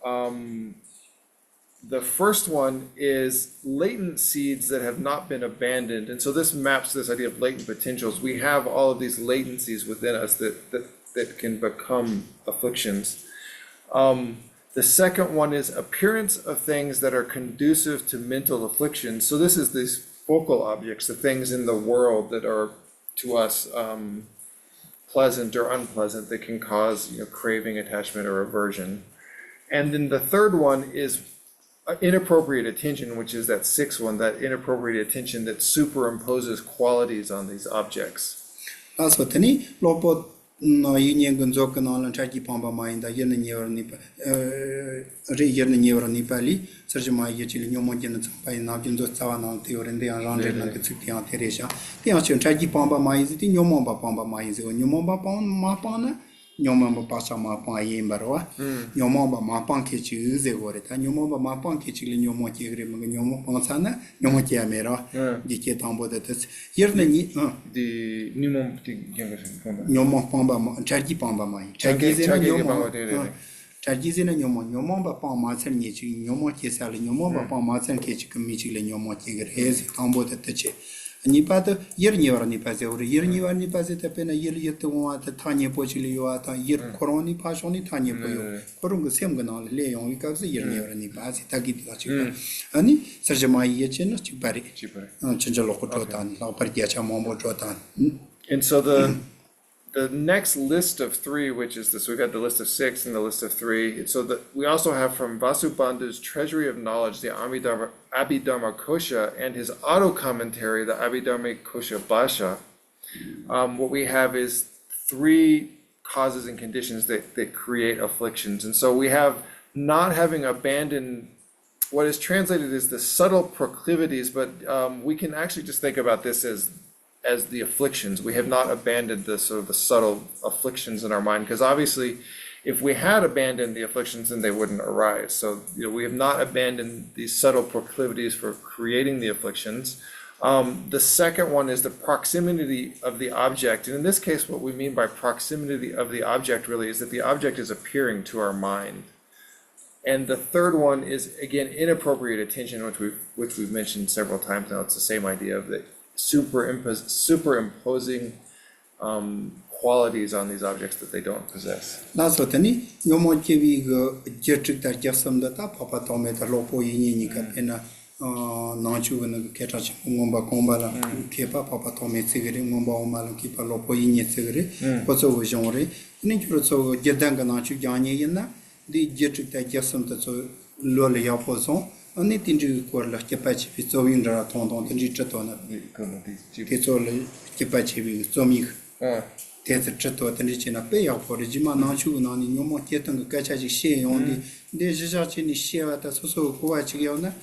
the first one is latent seeds that have not been abandoned. And so this maps this idea of latent potentials. We have all of these latencies within us that can become afflictions. The second one is appearance of things that are conducive to mental afflictions. So this is these focal objects, the things in the world that are to us pleasant or unpleasant, that can cause craving, attachment, or aversion. And then the third one is inappropriate attention, which is that 6th one, that inappropriate attention that superimposes qualities on these objects. That's what any Lopo no Union Gonzokan and Chaki Pamba mind, the Yen Nipali, Sergima Yachil, Yomogen, by Nabin Savana, Theor, and they are around and Teresa. They are Chaki Pamba Maiz, Yomomba Pamba Maiz, Yomomba Mapana, Yomamba Pasha Mapa Yembaroa, Yomomba Mapan Kitchi, they were it, and Yomomba Mapan Kitchi, Yomoti, Yomopansana, Yomotia Mera, Dike Tambo that is here the Numum Yomon Pamba, Chaki Pamba Mai, Chagizina Yomomba Palmas and Nichi, Yomoti Sal, Yomomba Palmas and Kitchi, Michil, and Yomoti, Hazy, Tambo the Teche. Nipata, Yernior Nipaz, Yernior Nipaz, Pena Yelia to want the Tanya Pochilioata, Yer Coroni Pashoni Tanya Poyo, Corunga Semganal, Leon, because the Yernior Nipaz, Tagit, Ani, Sajamai Yachin, Chipari, Chinjalo Jotan, Laupatiacha Mombo Jotan. And so the the next list of three, which is this, we've got the list of six and the list of three. So that we also have from Vasubandhu's Treasury of Knowledge, the Abhidharma Kosha, and his auto commentary, the Abhidharma Kosha Bhasha. What we have is three causes and conditions that create afflictions. And so we have not having abandoned what is translated as the subtle proclivities, but we can actually just think about this as the afflictions. We have not abandoned the sort of the subtle afflictions in our mind, because obviously if we had abandoned the afflictions, then they wouldn't arise. So we have not abandoned these subtle proclivities for creating the afflictions. The second one is the proximity of the object. And in this case, what we mean by proximity of the object really is that the object is appearing to our mind. And the third one is, again, inappropriate attention, which we've mentioned several times now. It's the same idea of the superimposing qualities on these objects that they don't possess. That's what any Yomo Kivi Jetric that Jasam Papa Tome, the Lopo Yini Capena, Nanchu and Ketach Mumba Kombala, Kepa, Papa Tome, Cigarette, Mumba Omal, keep a Lopo Yini cigarette, what's over genre. And so Jedanga Nachu Jani Yena, the Jetric that Jasam that's Loli Yaposon. On est indu quoi la capacité de sauver la tendance de jitona qui sont les capacité de sauver tête chato tenir paye pour le jima nanchu nani nyomo tietan kachaji she on de déjà chini she ata soso ko achi yona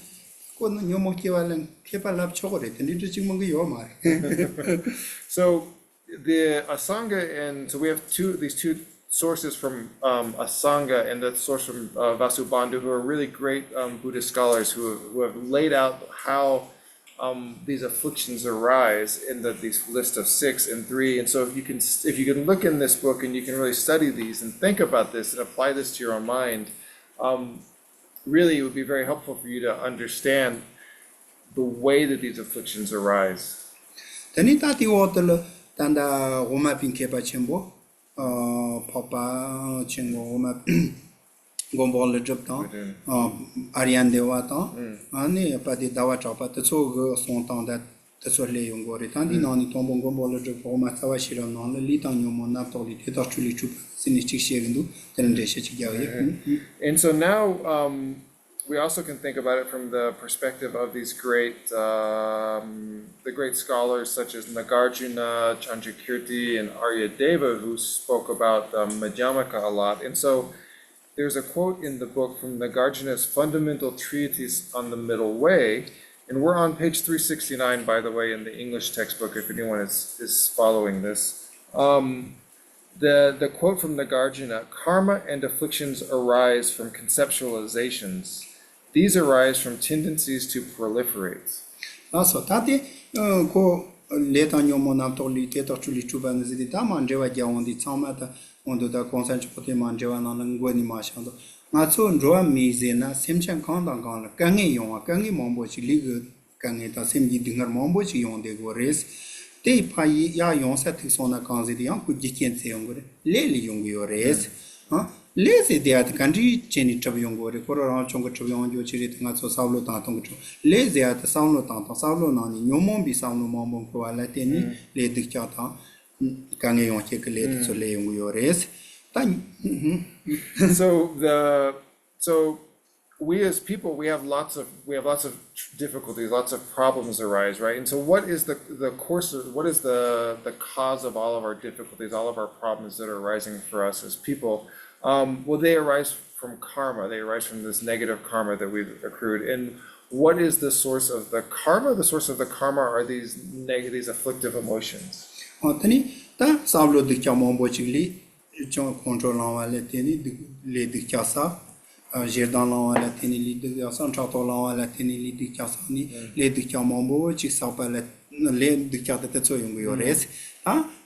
ko nyomo kiwalan kepa lab chogore tenir jimo yo mar. So the Asanga, and so we have these two sources from Asanga and the source from Vasubhandu, who are really great Buddhist scholars who have laid out how these afflictions arise in these list of 6 and 3. And so if you can look in this book and you can really study these and think about this and apply this to your own mind, really it would be very helpful for you to understand the way that these afflictions arise. Tanitati water tanda Roma Pinkepa Chimbo. Papa Chingo Gombol Joptan, Aryan Devatan, Anne Padi Dawa Chapa, the so son temps that the Soleil Yungori, Tandi non Tombon Gombol Jopoma Savashiran on the Litan Yumonatoli, Totally Chup, Sinistic Shevindu, then the And so now we also can think about it from the perspective of these great scholars such as Nagarjuna, Chandrakirti, and Arya Deva, who spoke about Madhyamaka a lot. And so there's a quote in the book from Nagarjuna's Fundamental Treatise on the Middle Way, and we're on page 369, by the way, in the English textbook, if anyone is following this. The quote from Nagarjuna: "Karma and afflictions arise from conceptualizations. These arise from tendencies to proliferate." So Tati ko Letanyo Monatoli, Tetachuli Chuban Zita, Manjeva Jawan, the Tamata, on the consent of the Manjevan and Gwani Mashando. Matsu and Joa Mizena, Simchan Kondangan, Kangi Yon, Kangi Mombochi, legal Kangeta, Simji Dinger Mombochi on the Gores. They pay ya yon settings on a considian, could you can't say younger. Lily young your race. Lazy the at country, Jenny Chabiongo, Coran Chongo Chabion, you chiritan so Saulo Tantongo. Lazy at the Saulo Tanton, Saulo Nani, no mombi Saulo Mombo, Latini, Lady Chata, Kangayon Checolate, so laying your race. So we as people, we have lots of difficulties, lots of problems arise, right? And so what is the cause of all of our difficulties, all of our problems that are arising for us as people? Well, they arise from karma. They arise from this negative karma that we've accrued. And what is the source of the karma? The source of the karma are these afflictive emotions. Jirdan la latini li san chato la latini li di kasani le di kamombo ci sapa le di kata tetso yung yores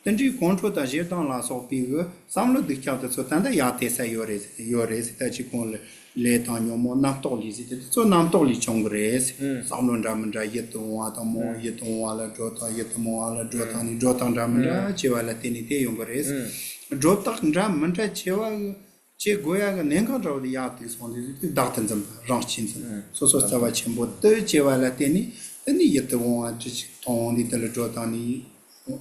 tenji control da jirdan la so pig samlo di kata so tanda ya te sa yores ta ci kon le tanyo mo na to li zi so nam to li chongres samlo ndam ndra yeto wa ta mo yeto wa la jota yeto mo wa la jota ni jota ndam ndra ci wa latini te yung yores jota ndam ndra ci wa che goya ga nenga draw the yat is on the datan zam ranchin so stava chembo te cheva la teni yet won a ton di tele jotani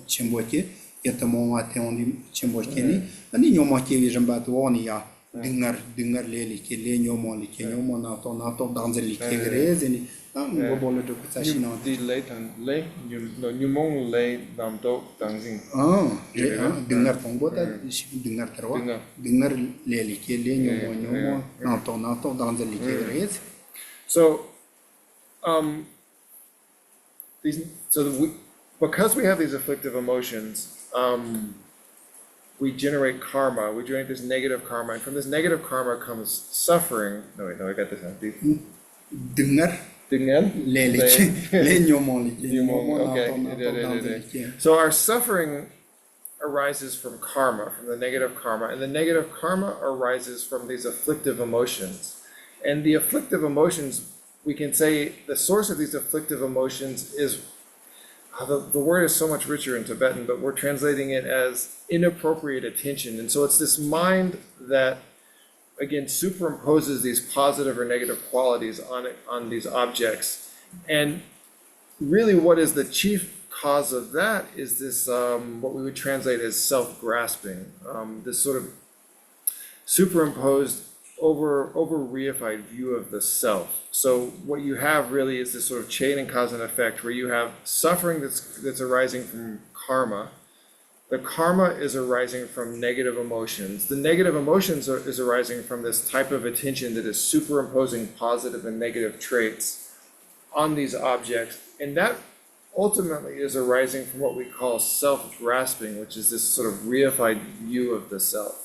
chembo che Yetamonga Teondi Chimbokini, and in Yomaki Jambatuania, Dinger Lely, Nyomoli, Nato, Danzeli, and Gobolo de Kusashino. The late and lay, you mong lay, damdo, dancing. Oh, Dinger Tongota, Dinger Terwa, Dinger Lely, Nyomo, Nato, Danzeli. So, because we have these afflictive emotions, we generate karma. We generate this negative karma, and from this negative karma comes suffering. No, I got this one. Dinger. Okay. So our suffering arises from karma, from the negative karma, and the negative karma arises from these afflictive emotions. And the afflictive emotions, we can say the source of these afflictive emotions is, the word is so much richer in Tibetan, but we're translating it as inappropriate attention. And so it's this mind that, again, superimposes these positive or negative qualities on these objects. And really what is the chief cause of that is this, what we would translate as self-grasping, this sort of superimposed over reified view of the self. So what you have really is this sort of chain and cause and effect where you have suffering that's arising from karma. The karma is arising from negative emotions. The negative emotions is arising from this type of attention that is superimposing positive and negative traits on these objects. And that ultimately is arising from what we call self-grasping, which is this sort of reified view of the self.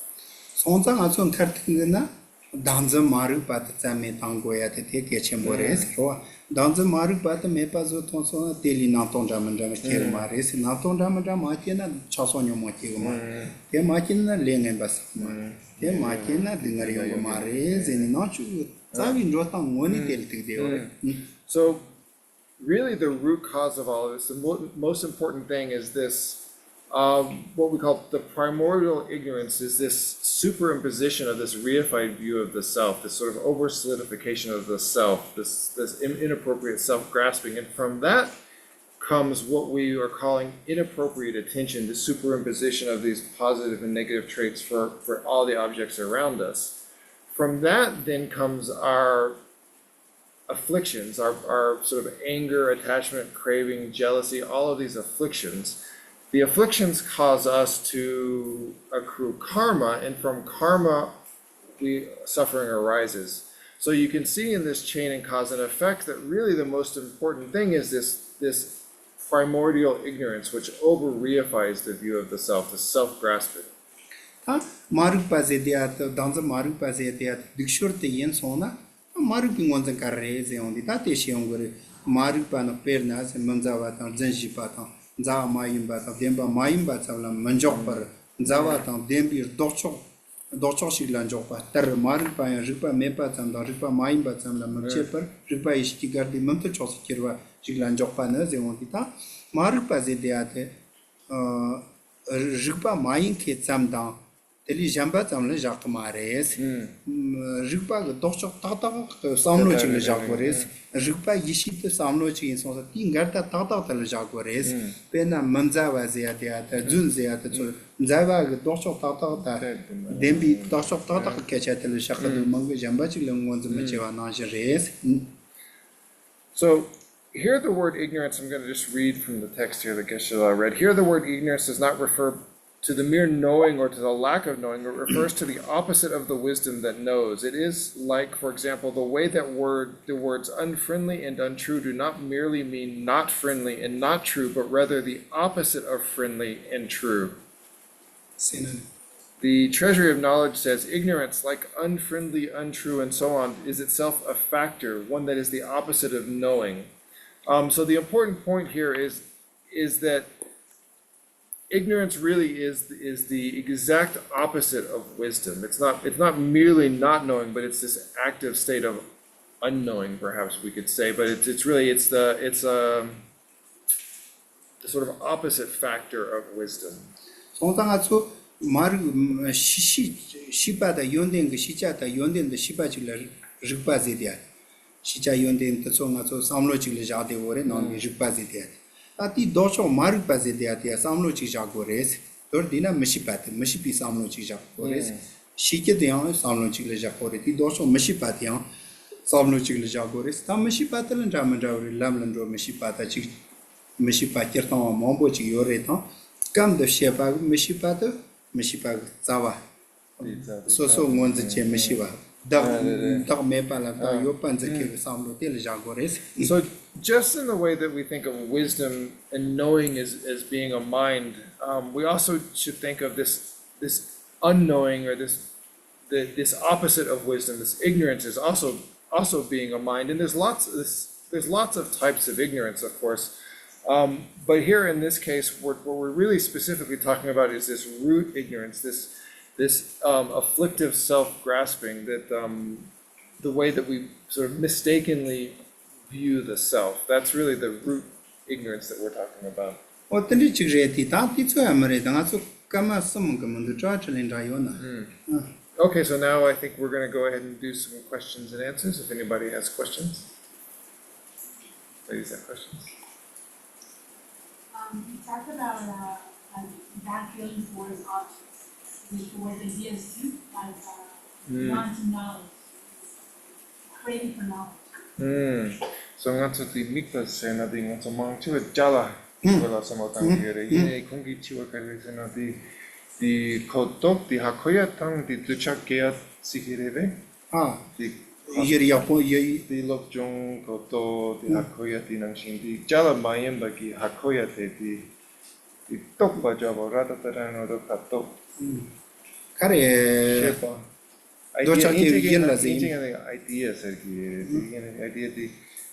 Danza Maru Patame Tangoya to take a chambores, Danza Maru Patamepazo Tonsona, Deli Naton Jamandam, Maris, Naton Jamandam, Martina, Chasonio Motiguma, De Martina, Ling and Basma, De Martina, Dingario Maris, and not you, Savin Jotan, one till. So, really, the root cause of all of this, the most important thing is this. What we call the primordial ignorance is this superimposition of this reified view of the self, this sort of over solidification of the self, this inappropriate self-grasping. And from that comes what we are calling inappropriate attention, the superimposition of these positive and negative traits for all the objects around us. From that then comes our afflictions, our sort of anger, attachment, craving, jealousy, all of these afflictions. The afflictions cause us to accrue karma, and from karma, suffering arises. So you can see in this chain and cause and effect that really the most important thing is this primordial ignorance, which over-reifies the view of the self, the self-grasping. Maruk Pazediat, Danza Maruk Pazediat, Dikshur Yen Sona, Maruk Pingonza Carreze on the Tatishionguri, Maruk Pano Pernas, and Manzavatan, Zenjipatan. Za Mayimba, Demba Mayimba, Manjopper, Zavatan, Dembir, Docho Shiglanjopa, Terra Maripa, and Ripa Mepat, and Ripa Mayimba, and Mancheper, Ripa Istigar, the Montachos Kirva, Shiglanjopa, Nezionita, Maripa Zediate, Ripa Mayin Kitsam, Telijambat, and Jacques Mares, Ripa, Docho Tata, Samloch in the Jaguares. Ripa Yishit Samlochi in Sota Tingarta Tata Jaguares, Pena Manzava Zeata, Zunzeata, Zava, Dosho Tata, Dembi, Dosho Tata, Catchatel Shaka, Manga Jambachilam ones of Machiva Najares. So here the word ignorance, I'm going to just read from the text here that Geshe La read. Here the word ignorance does not refer to the mere knowing or to the lack of knowing. It refers to the opposite of the wisdom that knows. It is like, for example, the way that the words unfriendly and untrue do not merely mean not friendly and not true, but rather the opposite of friendly and true. The Treasury of Knowledge says, ignorance, like unfriendly, untrue, and so on, is itself a factor, one that is the opposite of knowing. So the important point here is that ignorance really is the exact opposite of wisdom. It's not merely not knowing, but it's this active state of unknowing, perhaps we could say. But it's the sort of opposite factor of wisdom. Shipa Yonding, Shicha, Yondin, the Shipa Ripazidia. Shicha Yondin, the Songa, Samlochi Jade or non Ripazidia. Ati Docho Maripazidia, Samlochi Jagores, Lord Dina Mishipati, Mishipi Samlo Chija Forest, Shiketian, Samlo Chigleja Forest, Doso Mishipatian, Samlo Chigleja Forest, Tam Mishipatal and Ramandra, Lamlandro Mishipata, Mishipakirtan, Mombochi Yoretan, come the Shepa Mishipata, Mishipa Zawa. So one's a Mishiva. Dog Mepala, Yopan the Kil Samlo Teleja Gores. So just in the way that we think of wisdom and knowing as being a mind, we also should think of this unknowing or this opposite of wisdom, this ignorance is also being a mind. And there's lots of types of ignorance, of course. But here in this case, what we're really specifically talking about is this root ignorance, this afflictive self-grasping, that the way that we sort of mistakenly view the self. That's really the root ignorance that we're talking about. Okay, so now I think we're going to go ahead and do some questions and answers, if anybody has questions. Ladies have questions? You talked about bad feelings towards objects, towards ideas too, like wanting knowledge, craving for knowledge. So nga tsu ti mikpa se na di nga tsu mang chiwa jala wala sa mo tang yore ine kongi chiwa kare se na di kotok di hakoya tang di duchak kea sikireve di di lok jong koto di hakoya di nang shin di jala mayem bagi hakoya te di tok ba jabo rata tarano do kato shepa idea sergi idea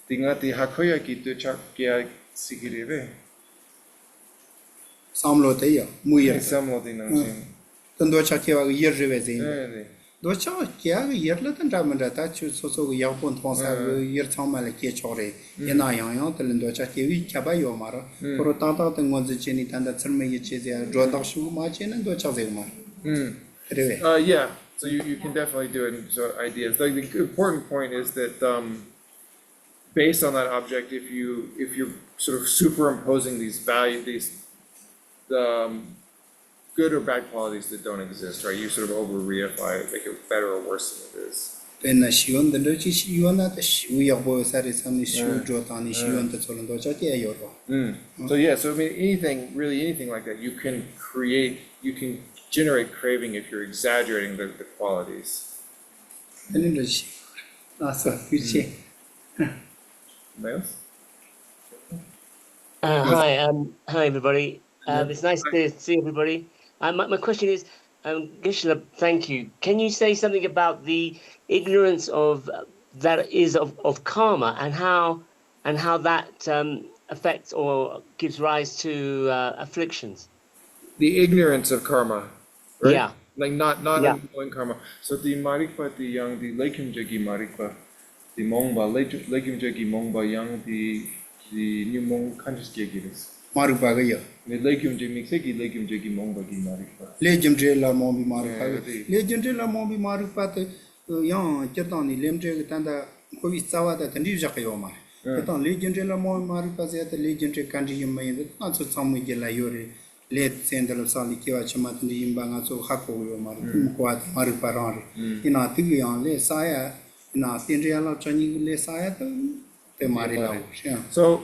di nga di hakoya ki duchak kea sikireve Samlo Taya, Muir samlo di nang shin Tando Chakia year revezin. Docha Kia Yerlet and Ramandata, so Yapon Tonsa, Yer Tomala Kichore, Yena Yang, Telendo Chaki, Kabayo Mara, Porotata, and was the Chenitan that Sermay Chizia, Drodashu Machin and Dochazema. Yeah, so you can definitely do it in sort of ideas. Like the important point is that based on that object, if you're sort of superimposing these good or bad qualities that don't exist, right? You sort of over-reify it, make it better or worse than it is. Then a Shion, the Dochi Shiona, the Shuya boys are some issue, Jotani Shion, the Solondocha Yoro. So yeah, so I mean anything like that, you can generate craving if you're exaggerating the qualities. And in the Shi. So, you see. Anybody else? Hi everybody. It's nice to see everybody. My question is, Geshe, thank you. Can you say something about the ignorance of that is of karma and how that affects or gives rise to afflictions? The ignorance of karma, right? Yeah. Like not knowing karma. So the marikpa the yang the lekim jagi marikpa the mongba lekim jagi mongba yang the new mong kanjis jagiris. Marupagaya. Lekim jagi mixeki lekim jagi mongba gi marikpa. Legendrella Mombi Marupa. Legendrella Mombi Marupa, young Chetani, Lemdre, Tanda, Kovisawa, that and Jakayoma. Ketan Legendrella Mombi Marupa at the legendary country in May, not so some Miguel Yuri, late Sandal of Sali Kiva Chamat in the Imbanga, so Hako Marupa, in our Tigion, Le Saya, in our Tindriala Chani Le Saya, the Marilla. So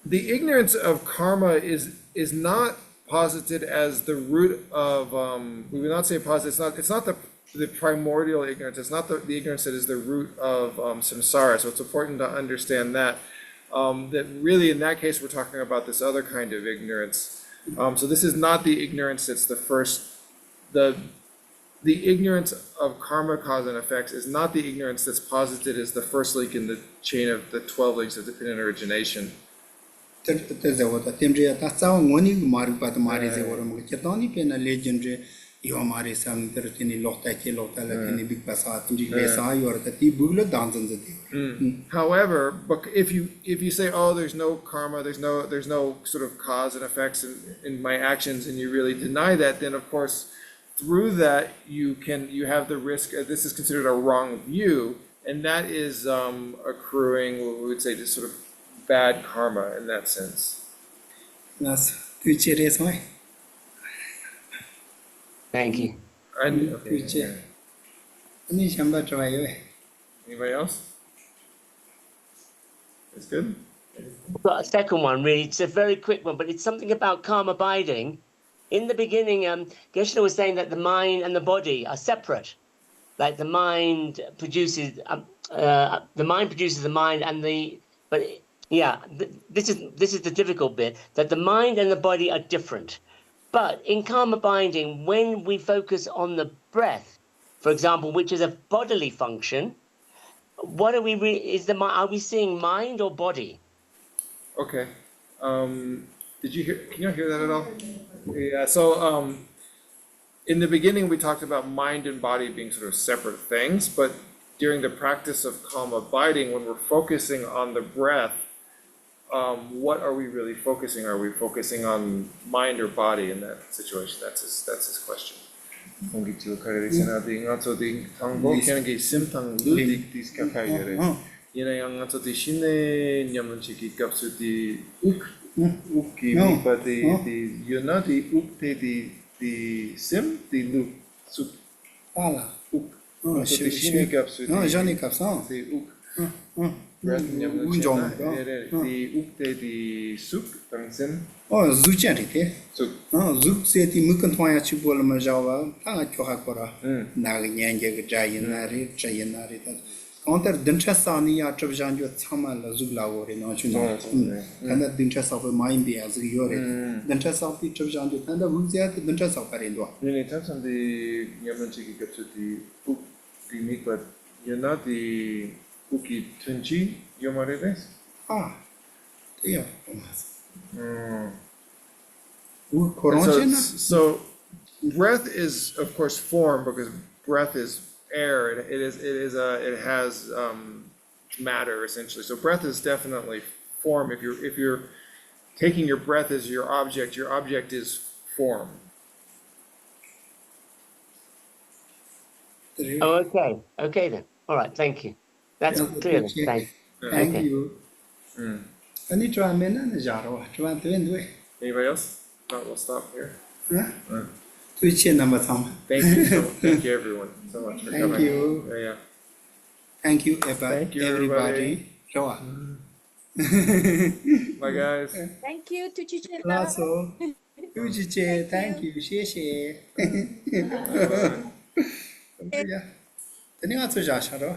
the ignorance of karma is not posited as the root of we would not say positive. It's not the primordial ignorance. It's not the ignorance that is the root of samsara. So it's important to understand that that really in that case we're talking about this other kind of ignorance. So this is not the ignorance that's the first. The ignorance of karma, cause, and effects is not the ignorance that's posited as the first link in the chain of the 12 links of dependent origination. There's what a Timdria, that's how one you Marupa Maris or Mukatoni pen a legendary Yomari Sam 13 Lotaki Lotal in the big Passat, Vesai or the Tibula dances the However, but if you say, oh, there's no karma, there's no sort of cause and effects in my actions, and you really deny that, then of course through that you have the risk. This is considered a wrong view, and that is accruing what we would say just sort of bad karma in that sense. That's Tu chere soy. Thank you. Okay. Tu chere. Ani chamba try yo. Anybody else? It's good. I've got a second one, really. It's a very quick one, but it's something about calm abiding. In the beginning, Geshe was saying that the mind and the body are separate. Like the mind produces the mind, and this is the difficult bit, that the mind and the body are different. But in calm abiding, when we focus on the breath, for example, which is a bodily function, what are we are we seeing mind or body? Okay. Did you hear? Can you hear that at all? Yeah. So, in the beginning, we talked about mind and body being sort of separate things, but during the practice of calm abiding, when we're focusing on the breath, what are we really focusing? Are we focusing on mind or body in that situation? That's his question. Sim the look sup Pala. so the shini kapsu No, Johnny Capson. the uk breath nyam the uk the sup tang sim Oh, Zuchan it. so Oh, Zuk said the Mukantoya Chipol Majawa, Tanga Chohakora, Naganyan Jayanari, Jayanari. Counter Dinchasani are Trajan Tama Zula or in Ochino, and that Dinchas of a mind be as you Dinchas of the Trajan, and the Muzia, the Dinchas of Arindo. many times on the Yamanchiki kapsu the uk the meat, but you're not the uki tunchi yomaredes. Ah, yeah. And so breath is of course form because breath is air. It has matter essentially. So breath is definitely form. If you're taking your breath as your object is form. Oh, okay then. All right, thank you. That's clear. Thank you. Thank you. I need to amend and Jaro. Anybody else? No, we'll stop here. Twitch number some. Thank you. Thank you everyone so much for Thank coming. you. Yeah. Thank you, Thank you, everybody. Roa. Bye guys. Thank you to Chichen. Lasso. Ujiche, thank you. Sheshe. Bye. Yeah. Then you answer Josh,